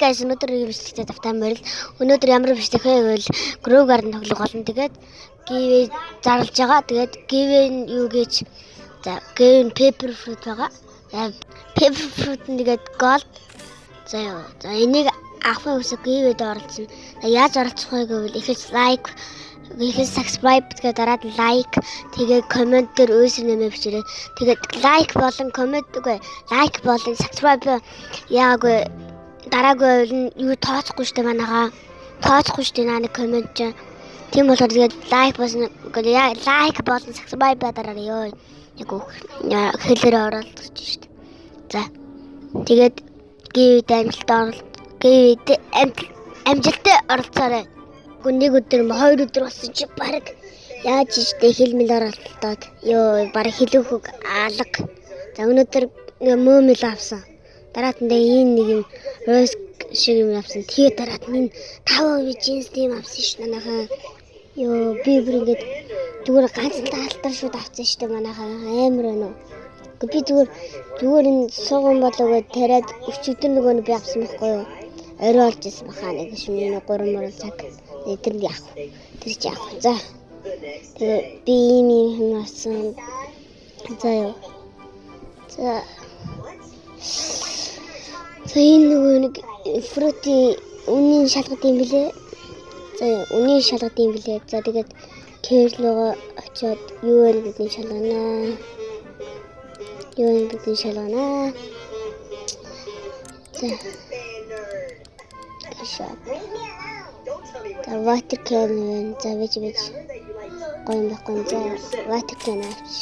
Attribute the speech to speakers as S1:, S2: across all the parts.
S1: guys, өнөөдөр юу бичлэгтэй тавтай морил. Өнөөдөр ямар бичлэг вэ гэвэл Grow Garden тоглох болно. Тэгээд give зарлж байгаа. Тэгээд give юу гэж за give paper fruit байгаа. Paper fruit нэгээд gold. За энийг авах үсэг give-д оролцсон. Яаж оролцох вэ гэвэл ихээс like, ихээс subscribe гэдэг дараад like, тэгээд comment дээр өөрсдөө нэмээ бичээрэй. Тэгээд like болон comment үгүй like болон subscribe яг дараагүй юу тооцохгүй штэ манайхаа. Тооцохгүй штэ наа нэг comment чинь. Тийм болохоор тэгээд like болон like болон subscribe дараарай ёо. Яг хэлээр оролцож штэ. За. Тэгээд амжилттай оролцоорой. Нэг өдөр хоёр өдөр болсон чи баг яаж ийштэй хэлмэл оролцоод ёо баг хэлэхүг алга. За өнөөдөр мөмөл авсан. Дараад нь нэг юм рос шиг юм авсан. Тэгээ дараад нь 5% джинс тийм авсан ш манайхаа. Ёо би бүр ингэж зүгээр ганц таалтар шууд авсан штэ манайхаа. Амар өнөө. Би зүгээр энэ сууган болоогоо тариад өчигдөр нөгөө нь би авсан байхгүй юу? Орой олж ирсэн бахаа нэг шөнийн 3 цаг. Тэр нь яах вэ? Тэр чи яах вэ? За. Тэгээ би ийм авсан. За ёо. За энэ нөгөө нэг фрути үнийн шалгад юм блэ? За үнийн шалгад юм блэ? За тэгээд кэрлогоо очиод юу вэ гэдгийг шалганаа. Юу гэдгийг шалганаа. За. За water can за вэж гойн байхгүй за water can авч.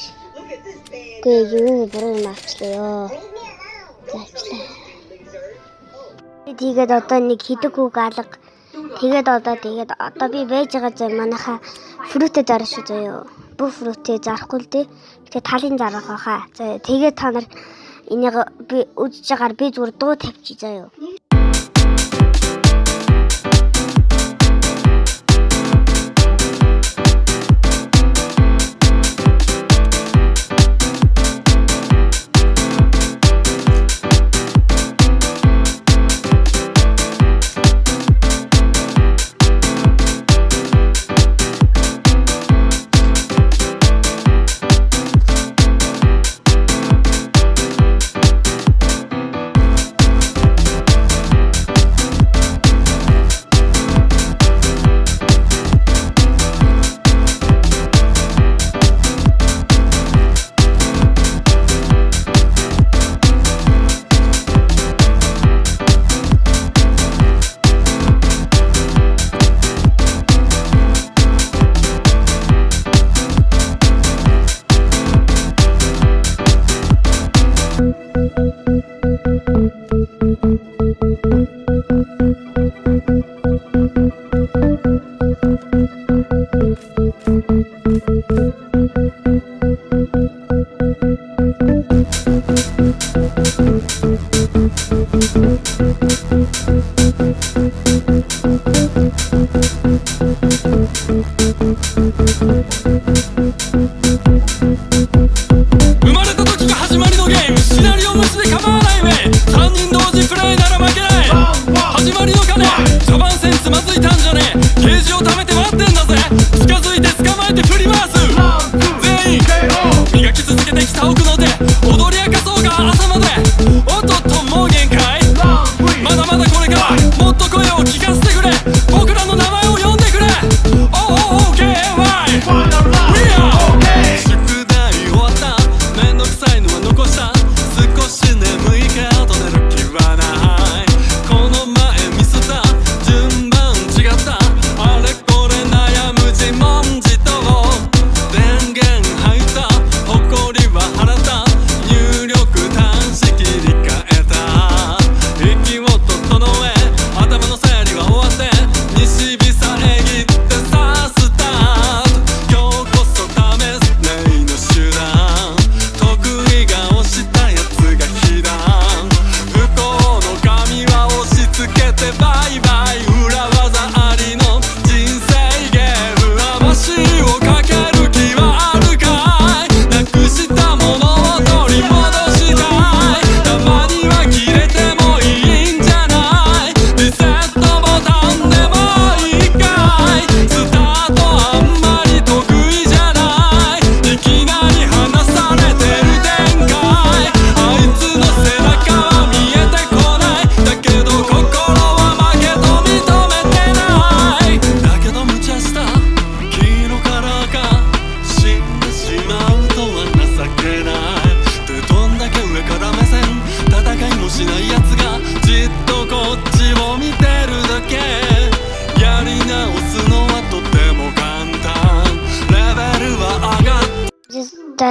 S1: Гээ юу буруу авчлаа ёо. За авчлаа. Тэгээд одоо нэг хидэг үг алга. Тэгээд одоо би байж байгаа зэ манайхаа фрутэ зарах шүү заяа. Бүх фрутэ зарахгүй л дээ. Тэгээд талын зарах байхаа. За тэгээд та нар энийг би үзэж байгаагаар би зүгээр дуу тавьчих заяа.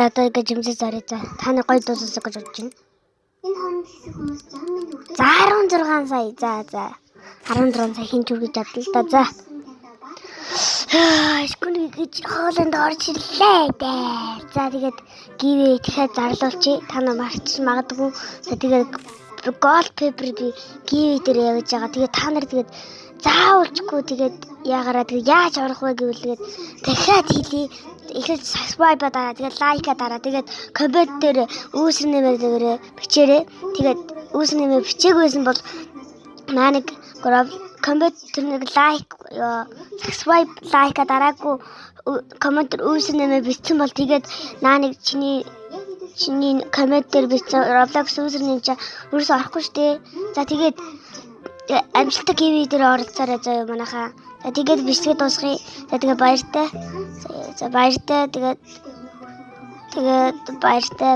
S1: одоо ингэ жимсээ зарыг за. Та нар гоё дуусах гэж бодож байна.
S2: Энэ хооронд хэсэг хүмүүс замын хөвгт
S1: За 16 сая. За. 16 сая хин ч үргэж чадлаа л да. За. Скүн гэж хооланд орж ирлээ дээ. За тэгээд гівээ дахиад зарлуулчих. Та нар марч магадгүй. За тэгээд gold paper би гівээ дээр явж байгаа. Тэгээд та нар тэгээд заавалчгүй тэгээд ягараа тэгээд яаж орох вэ гэвэл тэгээд дахиад хэлий. Эхлээд subscribe дараа тэгээд лайк дараа тэгээд comment дээр үүсэр нэмэр дээрээ бичээрэй. Тэгээд үүсэр нэмэр бичээгүйсэн бол наа нэг comment тэр нэг лайк subscribe лайк дараагүй comment үүсэр нэмэр бичсэн бол тэгээд наа нэг чиний comment дээр бичсэн Roblox үүсэр нэмчээ өөрөөсөө орохгүй шүү дээ. За тэгээд амжилттай гівээ дээр оролцоорой заяа манайхаа. За тэгээд бичгээ дуусгая. За тэгээд баяртай. За баяртай. Тэгээд баяртай.